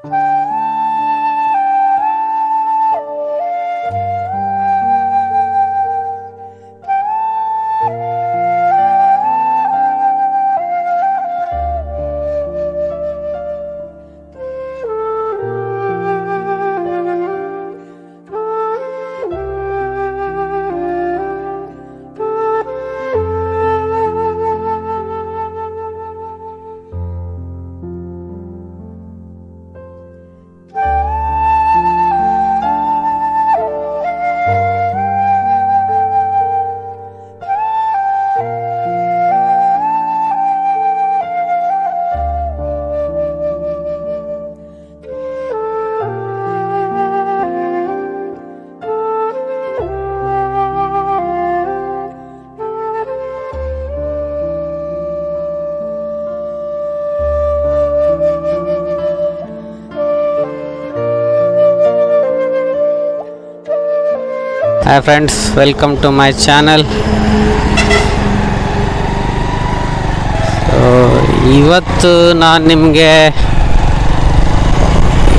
Hi friends, welcome to my channel. ಇವತ್ತು ನಾನು ನಿಮಗೆ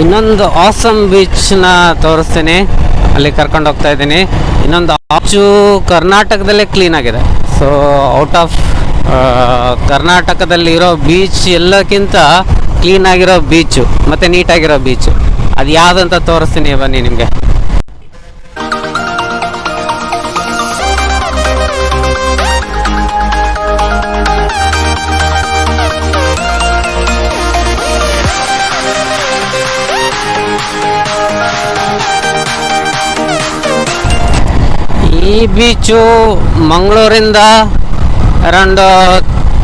ಇನ್ನೊಂದು ಆಸಮ್ ಬೀಚ್ನ ತೋರಿಸ್ತೀನಿ. ಅಲ್ಲಿ ಕರ್ಕೊಂಡು ಹೋಗ್ತಾ ಇದ್ದೀನಿ. ಇನ್ನೊಂದು ಆಚು ಕರ್ನಾಟಕದಲ್ಲೇ ಕ್ಲೀನ್ ಆಗಿದೆ. ಸೊ ಔಟ್ ಆಫ್ ಕರ್ನಾಟಕದಲ್ಲಿರೋ ಬೀಚ್ ಎಲ್ಲಕ್ಕಿಂತ ಕ್ಲೀನ್ ಆಗಿರೋ ಬೀಚು ಮತ್ತು ನೀಟಾಗಿರೋ ಬೀಚು ಅದು ಯಾವುದಂತ ತೋರಿಸ್ತೀನಿ ಬನ್ನಿ ನಿಮಗೆ. ಈ ಬೀಚು ಮಂಗಳೂರಿಂದ ಅರೌಂಡ್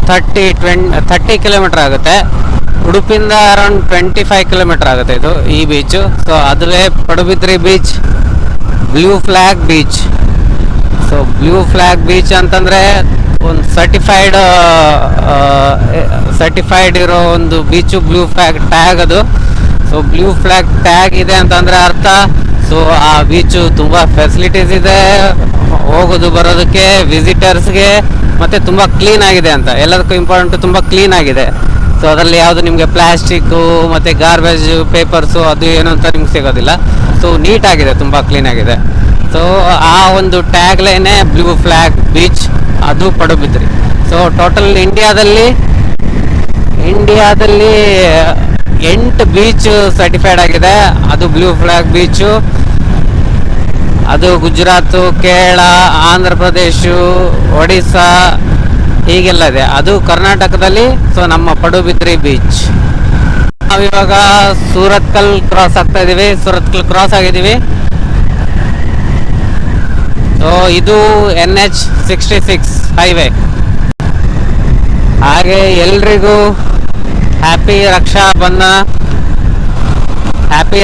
30 ಕಿಲೋಮೀಟರ್ ಆಗುತ್ತೆ. ಉಡುಪಿಯಿಂದ ಅರೌಂಡ್ 25 ಕಿಲೋಮೀಟರ್ ಆಗುತ್ತೆ ಇದು ಈ ಬೀಚು. ಸೊ ಅದುವೇ Padubidri beach, blue flag beach. So blue flag beach ಅಂತಂದರೆ ಒಂದು ಸರ್ಟಿಫೈಡ್ ಇರೋ ಒಂದು ಬೀಚು, ಬ್ಲೂ ಫ್ಲ್ಯಾಗ್ ಟ್ಯಾಗ್ ಅದು. ಸೊ ಬ್ಲೂ ಫ್ಲ್ಯಾಗ್ ಟ್ಯಾಗ್ ಇದೆ ಅಂತಂದರೆ ಅರ್ಥ ಸೊ ಆ ಬೀಚು ತುಂಬ ಫೆಸಿಲಿಟೀಸ್ ಇದೆ ಹೋಗೋದು ಬರೋದಕ್ಕೆ ವಿಸಿಟರ್ಸ್ಗೆ, ಮತ್ತು ತುಂಬ ಕ್ಲೀನ್ ಆಗಿದೆ ಅಂತ. ಎಲ್ಲದಕ್ಕೂ ಇಂಪಾರ್ಟೆಂಟು ತುಂಬ ಕ್ಲೀನ್ ಆಗಿದೆ. ಸೊ ಅದರಲ್ಲಿ ಯಾವುದು ನಿಮಗೆ ಪ್ಲ್ಯಾಸ್ಟಿಕ್ಕು ಮತ್ತು ಗಾರ್ಬೇಜ್ ಪೇಪರ್ಸು ಅದು ಏನು ಅಂತ ನಿಮ್ಗೆ ಸಿಗೋದಿಲ್ಲ. ಸೊ ನೀಟಾಗಿದೆ, ತುಂಬ ಕ್ಲೀನಾಗಿದೆ. ಸೊ ಆ ಒಂದು ಟ್ಯಾಗ್ ಲೈನೇ ಬ್ಲೂ ಫ್ಲ್ಯಾಗ್ ಬೀಚ್, ಅದು ಪಡುಬಿದ್ರಿ. ಸೊ ಟೋಟಲ್ ಇಂಡಿಯಾದಲ್ಲಿ 8 ಬೀಚ್ ಸರ್ಟಿಫೈಡ್ ಆಗಿದೆ. ಅದು ಬ್ಲೂ ಫ್ಲ್ಯಾಗ್ ಬೀಚು. ಅದು ಗುಜರಾತು, ಕೇರಳ, ಆಂಧ್ರ ಪ್ರದೇಶ, ಒಡಿಸ್ಸಾ ಹೀಗೆಲ್ಲ ಇದೆ. ಅದು ಕರ್ನಾಟಕದಲ್ಲಿ. ಸೊ ನಮ್ಮ ಪಡುಬಿದ್ರಿ ಬೀಚ್. ನಾವಿವಾಗ ಸೂರತ್ಕಲ್ ಕ್ರಾಸ್ ಆಗ್ತಾ ಇದ್ದೀವಿ. ಸೂರತ್ಕಲ್ ಕ್ರಾಸ್ ಆಗಿದ್ದೀವಿ. ಸೊ ಇದು NH66 ಹೈವೇ. ಹಾಗೆ ಎಲ್ರಿಗೂ ಹ್ಯಾಪಿ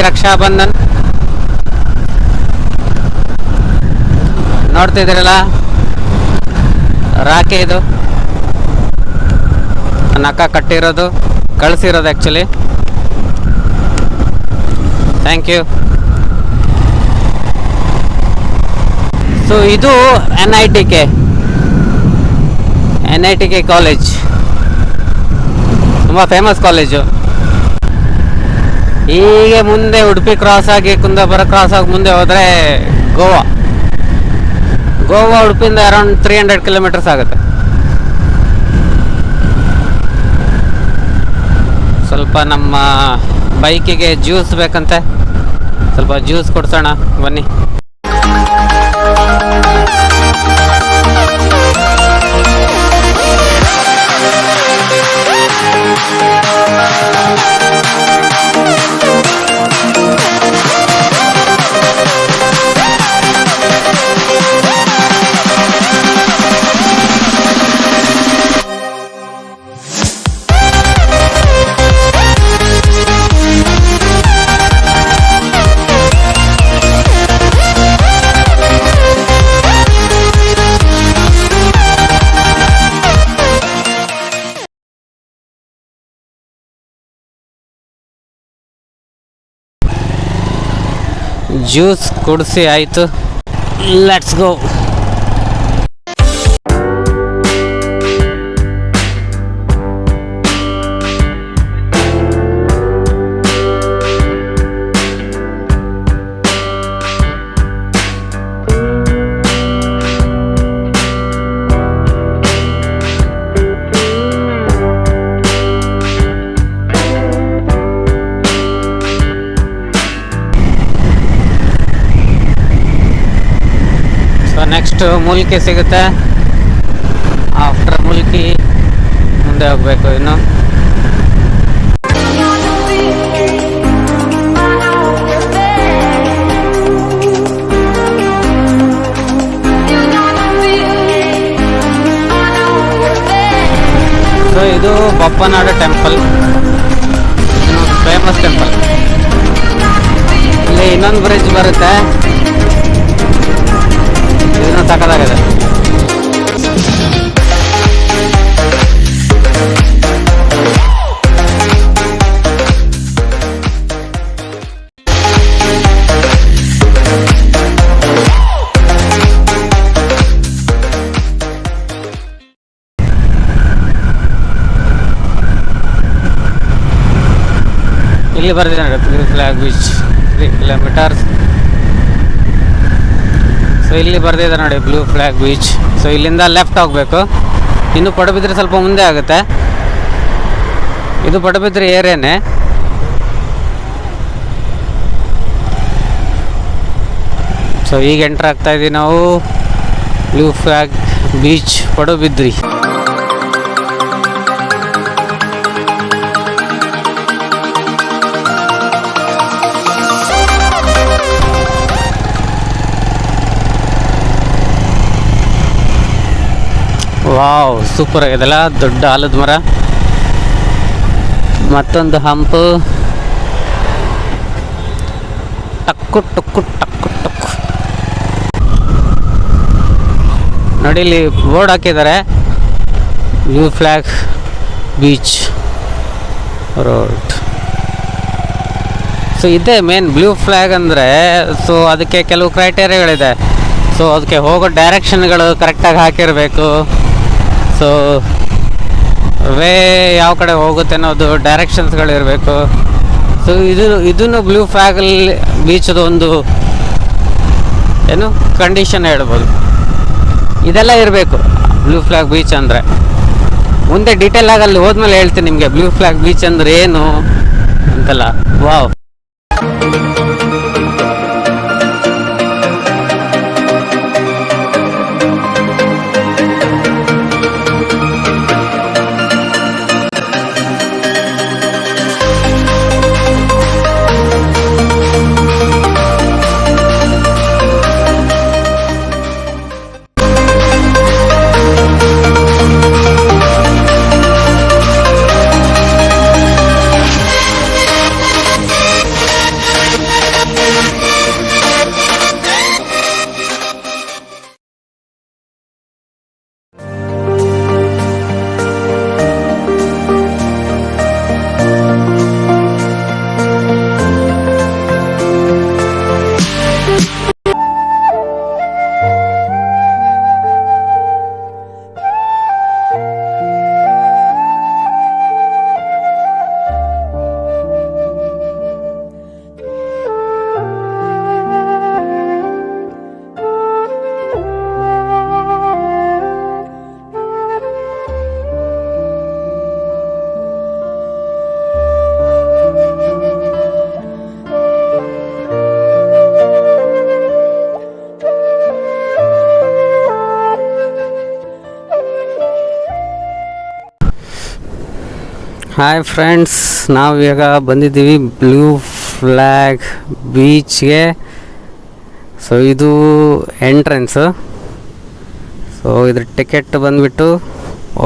ರಕ್ಷಾಬಂಧನ್. ನೋಡ್ತಾ ಇದ್ದೀರಲ್ಲ ರಾಖಿ, ಇದು ನನ್ನ ಅಕ್ಕ ಕಟ್ಟಿರೋದು, ಕಳಿಸಿರೋದು ಆ್ಯಕ್ಚುಲಿ. Thank you. ಸೊ ಇದು NITK ಕಾಲೇಜ್, ತುಂಬ ಫೇಮಸ್ ಕಾಲೇಜು. ಹೀಗೆ ಮುಂದೆ ಉಡುಪಿ ಕ್ರಾಸ್ ಆಗಿ ಕುಂದಾಪುರ ಕ್ರಾಸ್ ಆಗಿ ಮುಂದೆ ಹೋದರೆ ಗೋವಾ ಉಡುಪಿಯಿಂದ ಅರೌಂಡ್ 300 ಕಿಲೋಮೀಟರ್ಸ್ ಆಗುತ್ತೆ. ಸ್ವಲ್ಪ ನಮ್ಮ ಬೈಕಿಗೆ ಜ್ಯೂಸ್ ಬೇಕಂತೆ, ಸ್ವಲ್ಪ ಜ್ಯೂಸ್ ಕೊಡ್ಸೋಣ ಬನ್ನಿ. ಜ್ಯೂಸ್ ಕುಡಿಸಿ ಆಯಿತು. Let's go. ನೆಕ್ಸ್ಟ್ ಮುಲ್ಕಿ ಸಿಗುತ್ತೆ. ಆಫ್ಟರ್ ಮುಲ್ಕಿ ಮುಂದೆ ಹೋಗ್ಬೇಕು ಇನ್ನು. ಸೊ ಇದು ಬಪ್ಪನಾಡು ಟೆಂಪಲ್, ಫೇಮಸ್ ಟೆಂಪಲ್. ಇಲ್ಲಿ ಇನ್ನೊಂದು ಬ್ರಿಡ್ಜ್ ಬರುತ್ತೆ, ಇದನ್ನು ಸಕ್ಕತ್ತಾಗಿದೆ. ಇಲ್ಲಿ ಬರ್ತಿದೆ ನೋಡಿ blue flag beach 3 kilometres. So ಇಲ್ಲಿ ಬರ್ತಿದೆ ನೋಡಿ ಬ್ಲೂ ಫ್ಲಾಗ್ ಬೀಚ್. ಸೊ ಇಲ್ಲಿಂದ ಲೆಫ್ಟ್ ಹೋಗಬೇಕು. ಇನ್ನು ಪಡುಬಿದ್ರೆ ಸ್ವಲ್ಪ ಮುಂದೆ ಆಗುತ್ತೆ. ಇದು ಪಡುಬಿದ್ರೆ ಏರಿಯಾನೇ. ಸೊ ಈಗ ಎಂಟ್ರ್ ಆಗ್ತಾ ಇದ್ದೀವಿ ನಾವು blue flag beach Padubidri. Wow, super ಆಗಿದೆಲ್ಲ. ದೊಡ್ಡ ಆಲದ ಮರ, ಮತ್ತೊಂದು ಹಂಪು. ಟಕ್ಕು ಟಕ್ಕು ಟಕ್ಕು ಟಕ್ಕು ನೋಡಿ, ಇಲ್ಲಿ ಬೋರ್ಡ್ ಹಾಕಿದ್ದಾರೆ, blue flag beach road. So ಇದೇ ಮೇನ್ ಬ್ಲೂ ಫ್ಲಾಗ್ ಅಂದರೆ. ಸೊ ಅದಕ್ಕೆ ಕೆಲವು ಕ್ರೈಟೇರಿಯಾಗಳಿದೆ. ಸೊ ಅದಕ್ಕೆ ಹೋಗೋ ಡೈರೆಕ್ಷನ್ಗಳು ಕರೆಕ್ಟಾಗಿ ಹಾಕಿರಬೇಕು. ಸೊ ವೇ ಯಾವ ಕಡೆ ಹೋಗುತ್ತೆ ಅನ್ನೋದು ಡೈರೆಕ್ಷನ್ಸ್ಗಳಿರಬೇಕು. ಸೊ ಇದನ್ನು ಬ್ಲೂ ಫ್ಲಾಗಲ್ಲಿ ಬೀಚದು ಒಂದು ಏನು ಕಂಡೀಷನ್ ಹೇಳ್ಬೋದು. ಇದೆಲ್ಲ ಇರಬೇಕು ಬ್ಲೂ ಫ್ಲಾಗ್ ಬೀಚ್ ಅಂದರೆ. ಮುಂದೆ ಡೀಟೇಲ್ ಆಗಿ ಅಲ್ಲಿ ಹೋದ್ಮೇಲೆ ಹೇಳ್ತೀನಿ ನಿಮಗೆ ಬ್ಲೂ ಫ್ಲಾಗ್ ಬೀಚ್ ಅಂದರೆ ಏನು ಅಂತೆಲ್ಲ. ವಾವ್. ಹಾಯ್ ಫ್ರೆಂಡ್ಸ್, ನಾವು ಈಗ ಬಂದಿದ್ದೀವಿ ಬ್ಲೂ ಫ್ಲ್ಯಾಗ್ ಬೀಚ್ಗೆ. ಸೊ ಇದು ಎಂಟ್ರೆನ್ಸು. ಸೊ ಇದ್ರ ಟಿಕೆಟ್ ಬಂದುಬಿಟ್ಟು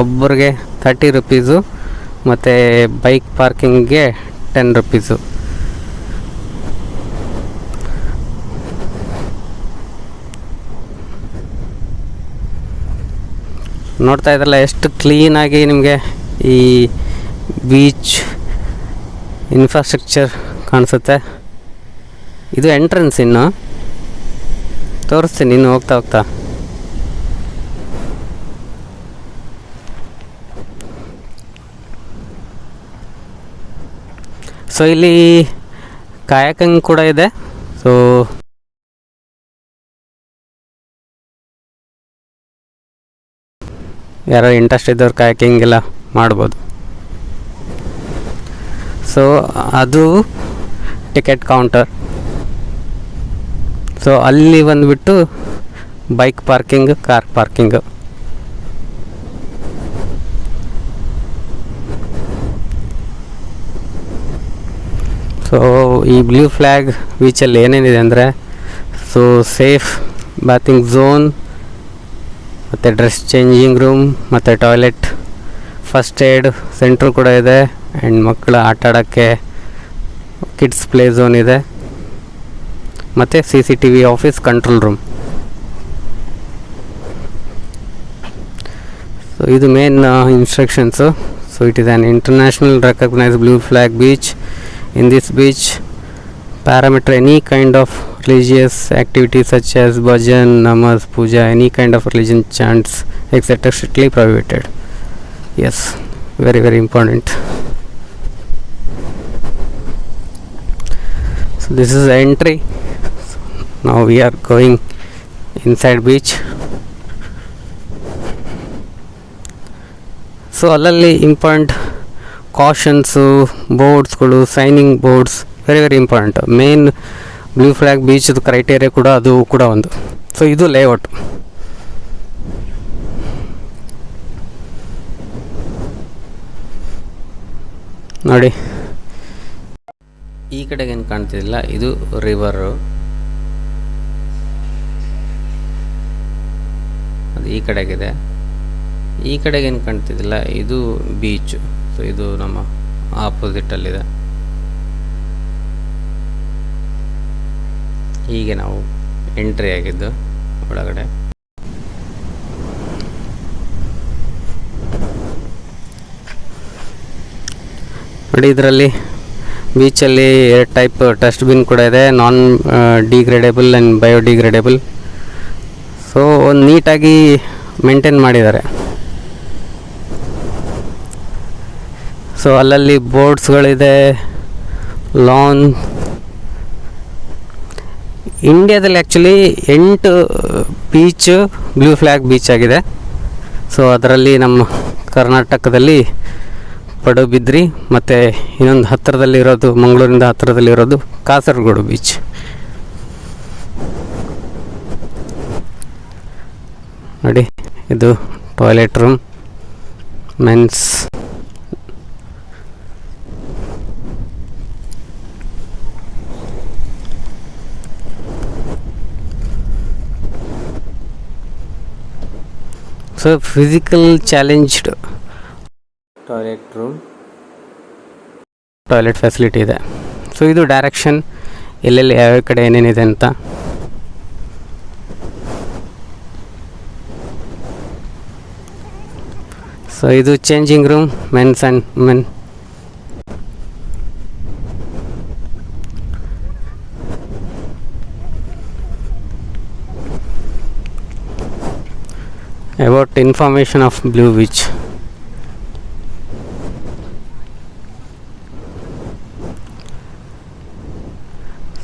ಒಬ್ಬರಿಗೆ 30 ರುಪೀಸು ಮತ್ತು ಬೈಕ್ ಪಾರ್ಕಿಂಗ್ಗೆ 10 ರುಪೀಸು. ನೋಡ್ತಾ ಇದ್ರಲ್ಲ ಎಷ್ಟು ಕ್ಲೀನಾಗಿ ನಿಮಗೆ ಈ ಬೀಚ್ ಇನ್ಫ್ರಾಸ್ಟ್ರಕ್ಚರ್ ಕಾಣಿಸುತ್ತೆ. ಇದು ಎಂಟ್ರೆನ್ಸ್. ಇನ್ನು ತೋರಿಸ್ತೀನಿ ಇನ್ನು ಹೋಗ್ತಾ ಹೋಗ್ತಾ. ಸೊ ಇಲ್ಲಿ ಕಾಯಕಿಂಗ್ ಕೂಡ ಇದೆ. ಸೊ ಯಾರೋ ಇಂಟ್ರೆಸ್ಟ್ ಇದ್ದವ್ರು ಕಾಯಕಿಂಗ್ ಎಲ್ಲ ಮಾಡ್ಬೋದು. ಸೊ ಅದು ಟಿಕೆಟ್ ಕೌಂಟರ್. ಸೊ ಅಲ್ಲಿ ಬಂದುಬಿಟ್ಟು bike parking, car parking. So ಈ ಬ್ಲೂ ಫ್ಲ್ಯಾಗ್ ಬೀಚಲ್ಲಿ ಏನೇನಿದೆ ಅಂದರೆ, ಸೊ ಸೇಫ್ ಬಾತಿಂಗ್ ಝೋನ್, ಮತ್ತು ಡ್ರೆಸ್ ಚೇಂಜಿಂಗ್ ರೂಮ್, ಮತ್ತು ಟಾಯ್ಲೆಟ್, ಫಸ್ಟ್ ಏಡ್ ಸೆಂಟ್ರ್ ಕೂಡ ಇದೆ. ಆ್ಯಂಡ್ ಮಕ್ಕಳ ಆಟ ಆಡೋಕ್ಕೆ ಕಿಡ್ಸ್ ಪ್ಲೇ ಝೋನ್ ಇದೆ, ಮತ್ತು CCTV office, control room. So ಇದು main instructions. So it is an international recognised blue flag beach. In this beach, parameter any kind of religious activities such as bhajan, namaz, puja, any kind of religion chants, etc. strictly prohibited. Yes, very very important. So this is the entry. So now we are going inside beach. So ಅಲ್ಲಲ್ಲಿ important cautions, ಬೋರ್ಡ್ಸ್ಗಳು, signing boards very very important. Main blue flag ಬೀಚ್ದು criteria ಕೂಡ ಅದು ಕೂಡ ಒಂದು. So ಇದು layout. ನೋಡಿ, ಈ ಕಡೆಗೆ ಏನು ಕಾಣ್ತಿಲ್ಲ, ಇದು ರಿವರು. ಅದು ಈ ಕಡೆಗಿದೆ. ಈ ಕಡೆಗೆ ಏನು ಕಾಣ್ತಿದ್ದಿಲ್ಲ, ಇದು ಬೀಚು. ಸೊ ಇದು ನಮ್ಮ ಆಪೋಸಿಟಲ್ಲಿದೆ. ಹೀಗೆ ನಾವು ಎಂಟ್ರಿ ಆಗಿದ್ದು ಒಳಗಡೆ. ನೋಡಿ, ಇದರಲ್ಲಿ ಬೀಚಲ್ಲಿ 2 ಟೈಪ್ ಡಸ್ಟ್ಬಿನ್ ಕೂಡ ಇದೆ, ನಾನ್ ಡಿಗ್ರೇಡೇಬಲ್ ಆ್ಯಂಡ್ ಬಯೋಡಿಗ್ರೇಡೇಬಲ್. ಸೊ ಒಂದು ನೀಟಾಗಿ ಮೇಂಟೈನ್ ಮಾಡಿದ್ದಾರೆ. ಸೊ ಅಲ್ಲಲ್ಲಿ ಬೋರ್ಡ್ಸ್ಗಳಿದೆ, ಲಾನ್. ಇಂಡಿಯಾದಲ್ಲಿ actually 8 beach blue flag beach ಆಗಿದೆ. ಸೊ ಅದರಲ್ಲಿ ನಮ್ಮ ಕರ್ನಾಟಕದಲ್ಲಿ ಪಡುಬಿದ್ರಿ, ಮತ್ತು ಇನ್ನೊಂದು ಹತ್ತಿರದಲ್ಲಿರೋದು, ಮಂಗಳೂರಿಂದ ಹತ್ತಿರದಲ್ಲಿರೋದು ಕಾಸರಗೋಡು ಬೀಚ್. ನೋಡಿ, ಇದು toilet room, men's. So physical challenged toilet room, toilet facility ಇದೆ. ಸೊ ಇದು ಡೈರೆಕ್ಷನ್, ಎಲ್ಲೆಲ್ಲಿ ಯಾವ್ಯಾವ ಕಡೆ ಏನೇನಿದೆ ಅಂತ. ಸೊ ಇದು changing room, men's and women. About information of Blue Beach.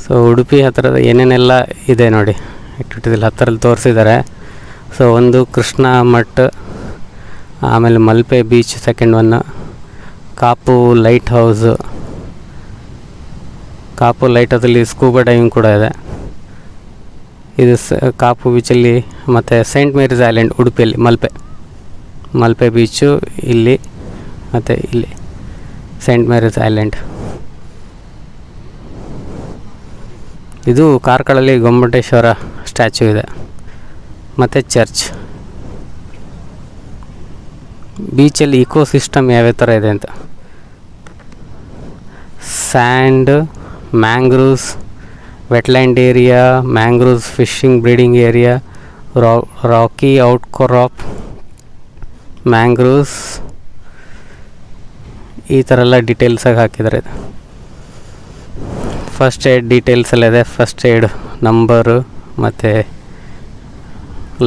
So Udupi ಹತ್ತಿರದ ಏನೇನೆಲ್ಲ ಇದೆ ನೋಡಿ, ಆ್ಯಕ್ಟಿವಿಟೀಸಲ್ಲಿ ಹತ್ತಿರಲ್ಲಿ ತೋರಿಸಿದ್ದಾರೆ. ಸೊ ಒಂದು ಕೃಷ್ಣ ಮಠ, ಆಮೇಲೆ Malpe beach second one, Kaup light house. Kaup light ಹೌಸಲ್ಲಿ ಸ್ಕೂಬಾ ಡೈವಿಂಗ್ ಕೂಡ ಇದೆ. ಇದು ಕಾಪು ಬೀಚಲ್ಲಿ, ಮತ್ತು ಸೈಂಟ್ ಮೇರೀಸ್ ಐಲ್ಯಾಂಡ್ ಉಡುಪಿಯಲ್ಲಿ, ಮಲ್ಪೆ ಬೀಚು ಇಲ್ಲಿ, ಮತ್ತು ಇಲ್ಲಿ ಸೈಂಟ್ ಮೇರೀಸ್ ಐಲ್ಯಾಂಡ್. ಇದು ಕಾರ್ಕಳಲ್ಲಿ ಗೊಮ್ಮಟೇಶ್ವರ ಸ್ಟ್ಯಾಚ್ಯೂ ಇದೆ, ಮತ್ತು ಚರ್ಚ್. ಬೀಚಲ್ಲಿ ಇಕೋಸಿಸ್ಟಮ್ ಯಾವ್ಯಾವ ಥರ ಇದೆ ಅಂತ, sand, mangroves, wetland area, mangroves fishing breeding area, rocky outcrop, mangroves, ಈ ಥರ ಎಲ್ಲ ಡೀಟೇಲ್ಸಾಗಿ ಹಾಕಿದ್ದಾರೆ. ಫಸ್ಟ್ ಏಡ್ ಡೀಟೇಲ್ಸ್ ಎಲ್ಲ ಇದೆ, ಫಸ್ಟ್ ಏಡ್ ನಂಬರು, ಮತ್ತು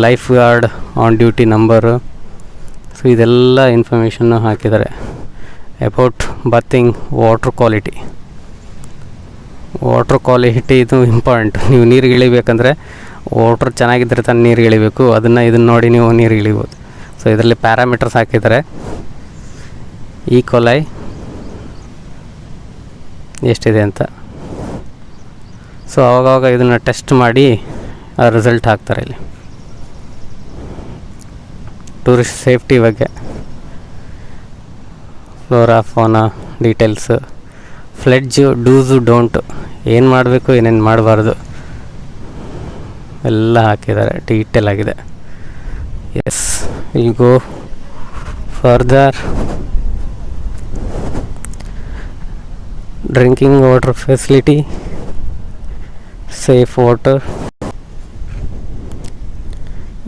lifeguard on duty number. So ಇದೆಲ್ಲ ಇನ್ಫಾರ್ಮೇಷನ್ನು ಹಾಕಿದ್ದಾರೆ. About bathing water quality. Water quality ಇದು ಇಂಪಾರ್ಟೆಂಟ್. ನೀವು ನೀರಿಗೆ ಇಳಿಬೇಕಂದ್ರೆ ವಾಟ್ರ್ ಚೆನ್ನಾಗಿದ್ದರೆ ತಾನು ನೀರಿಗೆ ಇಳಿಬೇಕು. ಇದನ್ನು ನೋಡಿ ನೀವು ನೀರಿಗೆ ಇಳಿಬೋದು. ಸೊ ಇದರಲ್ಲಿ ಪ್ಯಾರಾಮೀಟರ್ಸ್ ಹಾಕಿದ್ದಾರೆ. ಈಕ್ವಲೈ ಎಷ್ಟಿದೆ ಅಂತ. ಸೊ ಆವಾಗವಾಗ ಇದನ್ನು ಟೆಸ್ಟ್ ಮಾಡಿ ರಿಸಲ್ಟ್ ಹಾಕ್ತಾರೆ ಇಲ್ಲಿ. ಟೂರಿಸ್ಟ್ ಸೇಫ್ಟಿ ಬಗ್ಗೆ, flora fauna details, pledge dos don'ts, ಏನು ಮಾಡಬೇಕು ಏನೇನು ಮಾಡಬಾರ್ದು ಎಲ್ಲ ಹಾಕಿದ್ದಾರೆ, ಡೀಟೇಲ್ ಆಗಿದೆ. Yes, will go further. Drinking water facility, safe water,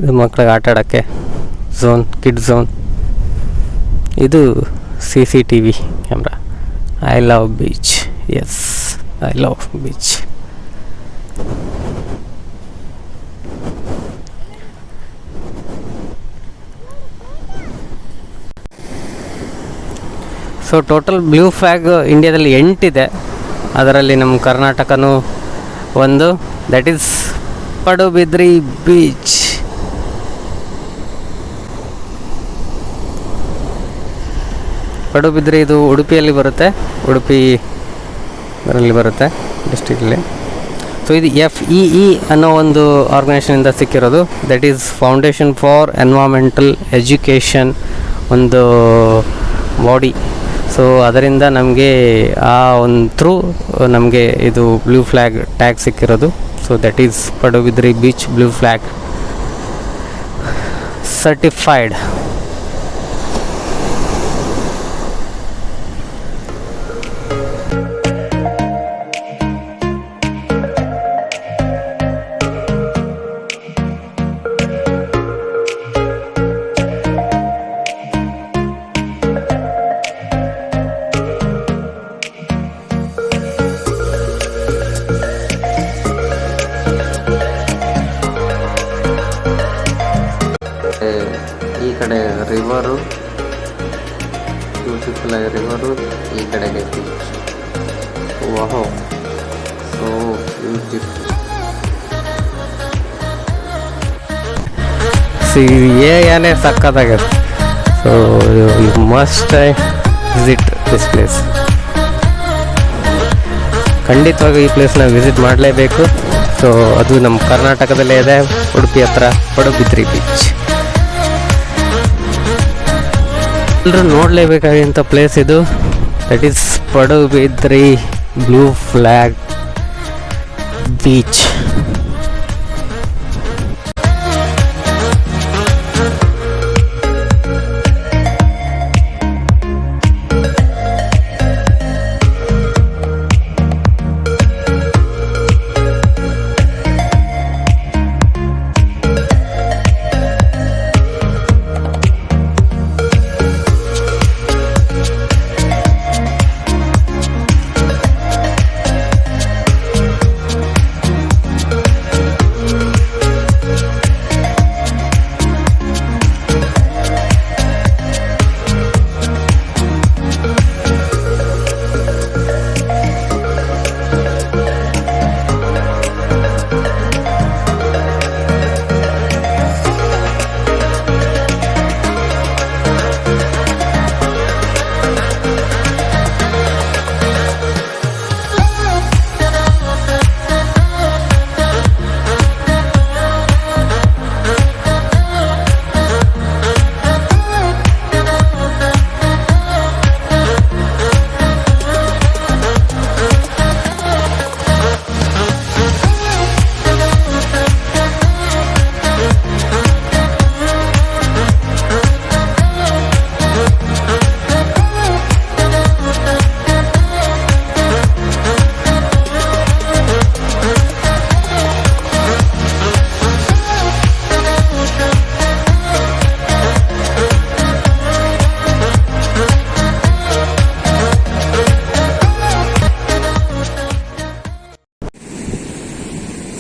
ಇದು ಮಕ್ಕಳಿಗೆ ಆಟ ಆಡೋಕ್ಕೆ ಝೋನ್, ಕಿಡ್ ಝೋನ್. ಇದು CCTV camera. I love beach. Yes, I love beach. So total blue flag ಇಂಡಿಯಾದಲ್ಲಿ 8 ಇದೆ. ಅದರಲ್ಲಿ ನಮ್ಮ ಕರ್ನಾಟಕನೂ ಒಂದು, that is Padubidri beach. Padubidri ಇದು ಉಡುಪಿಯಲ್ಲಿ ಬರುತ್ತೆ, ಉಡುಪಿ ಅದರಲ್ಲಿ ಬರುತ್ತೆ ಡಿಸ್ಟ್ರಿಕ್ಟಲ್ಲಿ. ಸೊ ಇದು FEE ಅನ್ನೋ ಒಂದು ಆರ್ಗನೈಸೇಷನಿಂದ ಸಿಕ್ಕಿರೋದು, that is foundation for environmental education ಒಂದು ಬಾಡಿ. ಸೊ ಅದರಿಂದ ನಮಗೆ ಆ ಒಂದು ಥ್ರೂ ನಮಗೆ ಇದು ಬ್ಲೂ ಫ್ಲ್ಯಾಗ್ ಟ್ಯಾಗ್ ಸಿಕ್ಕಿರೋದು. So that is Padubidri beach blue flag certified. ಈ ಕಡೆ ರಿವರು, ಬ್ಯೂಟಿಫುಲ್ ಆಗಿ ರಿವರು, ಈ ಕಡೆಗೆ ಬೀಚ್. ವಾಹ್, ಸೋ ಬ್ಯೂಟಿಫುಲ್. ಏನೇ ಸಕ್ಕತ್ತಾಗಿದೆ. So you must visit this place. ಖಂಡಿತವಾಗಿ ಈ ಪ್ಲೇಸ್ನ ವಿಸಿಟ್ ಮಾಡಲೇಬೇಕು. ಸೊ ಅದು ನಮ್ಮ ಕರ್ನಾಟಕದಲ್ಲೇ ಇದೆ, ಉಡುಪಿ ಹತ್ರ ಪಡುಬಿದ್ರಿ ಬೀಚ್. ಎಲ್ಲರೂ ನೋಡಲೇಬೇಕಾಗಿಂಥ ಪ್ಲೇಸ್ ಇದು. That is Padubidri blue flag beach.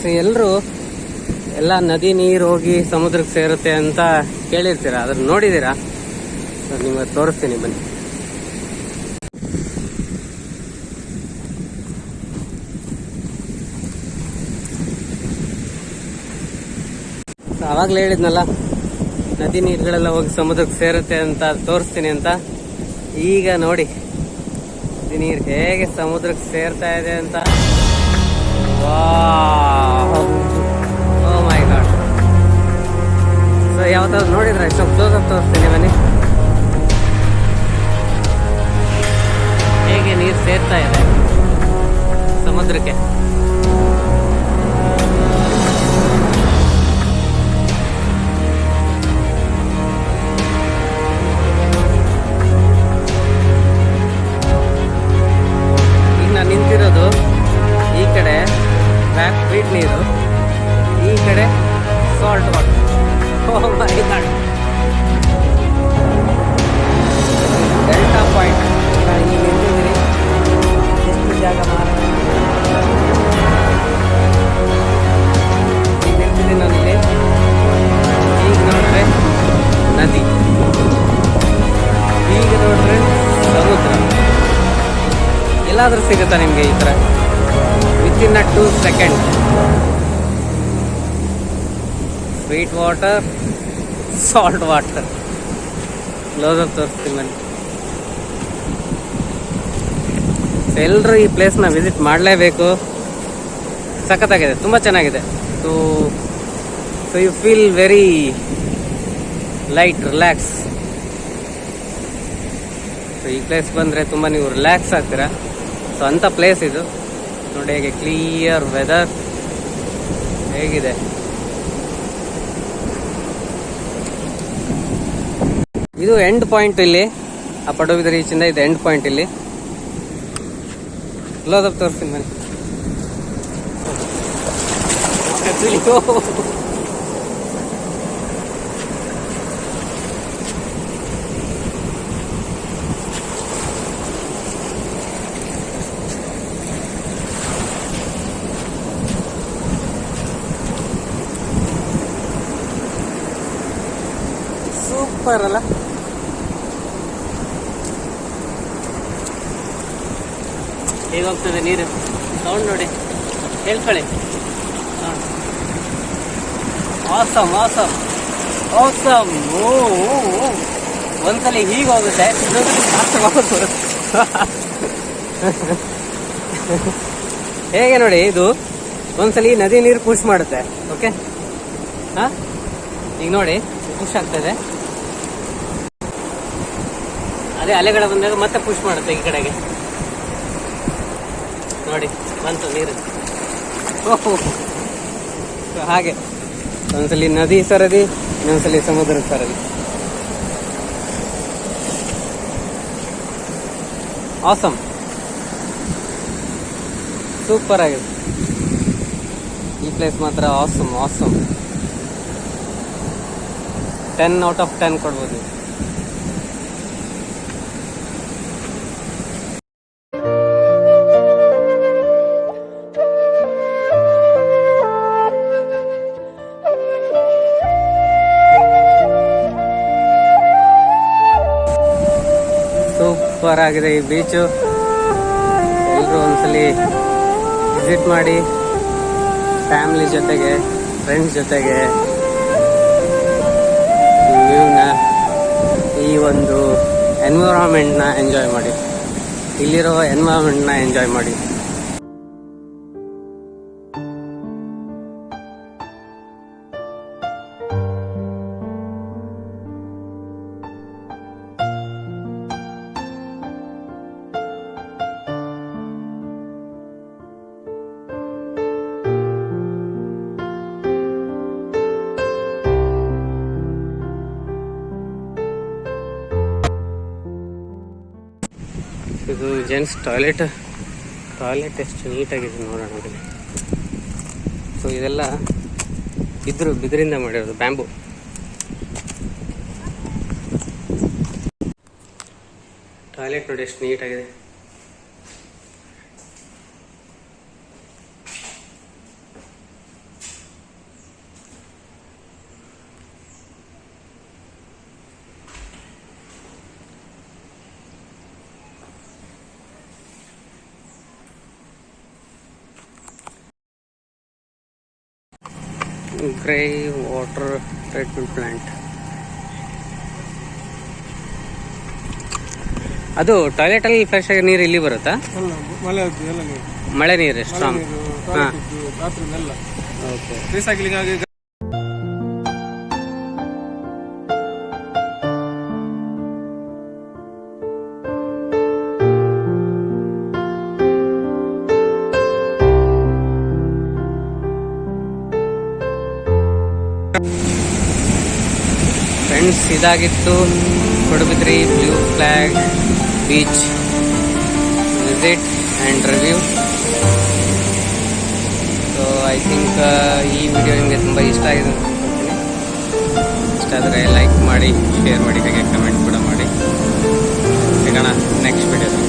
So ಎಲ್ಲರೂ ಎಲ್ಲ ನದಿ ನೀರು ಹೋಗಿ ಸಮುದ್ರಕ್ಕೆ ಸೇರುತ್ತೆ ಅಂತ ಕೇಳಿರ್ತೀರ, ಅದನ್ನ ನೋಡಿದ್ದೀರಾ? ಸೊ ನಿಮಗೆ ತೋರಿಸ್ತೀನಿ ಬನ್ನಿ. ಆವಾಗಲೇ ಹೇಳಿದ್ನಲ್ಲ, ನದಿ ನೀರುಗಳೆಲ್ಲ ಹೋಗಿ ಸಮುದ್ರಕ್ಕೆ ಸೇರುತ್ತೆ ಅಂತ ತೋರಿಸ್ತೀನಿ ಅಂತ. ಈಗ ನೋಡಿ ನದಿ ನೀರು ಹೇಗೆ ಸಮುದ್ರಕ್ಕೆ ಸೇರ್ತಾ ಇದೆ ಅಂತ. ವಾವ್, ಓ ಮೈ ಗಾಡ್. ಸೊ ಯಾವ್ದಾದ್ರು ನೋಡಿದ್ರೆ ಸ್ವಲ್ಪ ಕ್ಲೋಸ್ ಅಪ್ ತೋರಿಸ್ತೀನಿ ಬನ್ನಿ. ಹೇಗೆ ನೀರು ಸೇರ್ತಾ ಇದೆ ಸಮುದ್ರಕ್ಕೆ. ಈಗ ನಾನು ನಿಂತಿರೋದು ಈ ಕಡೆ ಬ್ಯಾಕ್ ಬೀಟ್ ನೀರು, ಈ ಕಡೆ ಸಾಲ್ಟ್ ವಾಟರ್. ಡೆಲ್ಟಾ ಪಾಯಿಂಟ್ ಇಲ್ಲಿ ನಿಂತಿದ್ದೀರಿ. ಎಷ್ಟು ಜಾಗ ಮಾರ ಈಗ ನಿಂತಿದ್ದೀನಿ ನಾನಿಲ್ಲಿ. ಈಗ ನೋಡ್ರೆ ನದಿ, ಈಗ ನೋಡ್ರೆ ಸಮುದ್ರ. ಎಲ್ಲಾದ್ರೂ ಸಿಗುತ್ತಾ ನಿಮಗೆ ಈ ಥರ within 2 seconds? Sweet water, salt water. Close up ತೋರಿಸ್ತೀನಿ ಬನ್ನಿ. ಸೊ ಎಲ್ಲರೂ ಈ ಪ್ಲೇಸ್ನ ವಿಸಿಟ್ ಮಾಡಲೇಬೇಕು. ಸಖತ್ತಾಗಿದೆ, ತುಂಬ ಚೆನ್ನಾಗಿದೆ. So you feel very light, relax. So ಈ ಪ್ಲೇಸ್ ಬಂದರೆ ತುಂಬ ನೀವು ರಿಲ್ಯಾಕ್ಸ್ ಆಗ್ತೀರಾ. ಸೊ ಅಂಥ ಪ್ಲೇಸ್ ಇದು ನೋಡಿ. ಹೇಗೆ ಕ್ಲಿಯರ್ ವೆದರ್ ಹೇಗಿದೆ. ಇದು ಎಂಡ್ ಪಾಯಿಂಟ್. ಇಲ್ಲಿ ಆ ಪಡುಬಿದ್ರಿ ಈಚಿಂದ ಇದು ಎಂಡ್ ಪಾಯಿಂಟ್. ಇಲ್ಲಿ ಕ್ಲೋಸ್ ಅಪ್ ತೋರಿಸ್ತೀನಿ ಬನ್ನಿ. ಸೂಪರ್ ಅಲ್ಲ? ಹೇಗೆ ಹೋಗ್ತದೆ ನೀರು, ಸೌಂಡ್ ನೋಡಿ, ಕೇಳ್ಕೊಳ್ಳಿ. Awesome awesome awesome. ಒಂದ್ಸಲ ಹೀಗೆ ಹೋಗುತ್ತೆ, ಹೇಗೆ ನೋಡಿ. ಇದು ಒಂದ್ಸಲಿ ನದಿ ನೀರು ಪುಷ್ ಮಾಡುತ್ತೆ. ಓಕೆ, ಹಾ ಈಗ ನೋಡಿ ಪುಷ್ ಆಗ್ತದೆ. ಅದೇ ಅಲೆಗಳ ಬಂದಾಗ ಮತ್ತೆ ಪುಷ್ ಮಾಡುತ್ತೆ ಈ ಕಡೆಗೆ. ನೋಡಿ ಬಂತು ನೀರು. ಹಾಗೆ ಒಂದ್ಸಲಿ ನದಿ ಸರದಿ, ಇನ್ನೊಂದ್ಸಲಿ ಸಮುದ್ರ ಸರದಿ. ಆಸಮ್, ಸೂಪರ್ ಆಗಿದೆ ಈ ಪ್ಲೇಸ್ ಮಾತ್ರ. Awesome awesome. 10 out of 10 ಕೊಡ್ಬೋದು. ಸೂಪರ್ ಆಗಿದೆ ಈ ಬೀಚು. ಎಲ್ಲರೂ ಒಂದ್ಸಲಿ ವಿಸಿಟ್ ಮಾಡಿ, ಫ್ಯಾಮಿಲಿ ಜೊತೆಗೆ, ಫ್ರೆಂಡ್ಸ್ ಜೊತೆಗೆ ಈ ಒಂದು ಎನ್ವಿರಾನ್ಮೆಂಟ್ನ ಎಂಜಾಯ್ ಮಾಡಿ, ಇಲ್ಲಿರೋ ಎನ್ವಿರಾನ್ಮೆಂಟ್ನ ಎಂಜಾಯ್ ಮಾಡಿ. ಇದು ಜೆಂಟ್ಸ್ ಟಾಯ್ಲೆಟ್ ಎಷ್ಟು ನೀಟಾಗಿದೆ ನೋಡೋಣ. ಸೊ ಇದೆಲ್ಲ ಬಿದಿರಿಂದ ಮಾಡಿರೋದು, ಬ್ಯಾಂಬು. ಟಾಯ್ಲೆಟ್ ನೋಡಿ ಎಷ್ಟು ನೀಟಾಗಿದೆ. Grey water treatment plant. ಅದು ಟಾಯ್ಲೆಟ್ ಅಲ್ಲಿ ಫ್ರೆಶ್ ಆಗಿ ನೀರು ಇಲ್ಲಿ ಬರುತ್ತಾ? ಮಳೆ ನೀರು ಸ್ಟ್ರಾಂಗ್. ಓಕೆ. ಫ್ರೆಂಡ್ಸ್, ಇದಾಗಿತ್ತು Padubidri blue flag beach visit and review. So I think ಈ ವಿಡಿಯೋ ನಿಮಗೆ ತುಂಬ ಇಷ್ಟ ಆಗಿದೆ ಅಂತ ಅನ್ಕೊಳ್ತೀನಿ. ಇಷ್ಟ ಆದರೆ ಲೈಕ್ ಮಾಡಿ, ಶೇರ್ ಮಾಡಿ, ಹಾಗೆ ಕಮೆಂಟ್ ಕೂಡ ಮಾಡಿ. ಸಿಗೋಣ ನೆಕ್ಸ್ಟ್ ವಿಡಿಯೋದಲ್ಲಿ.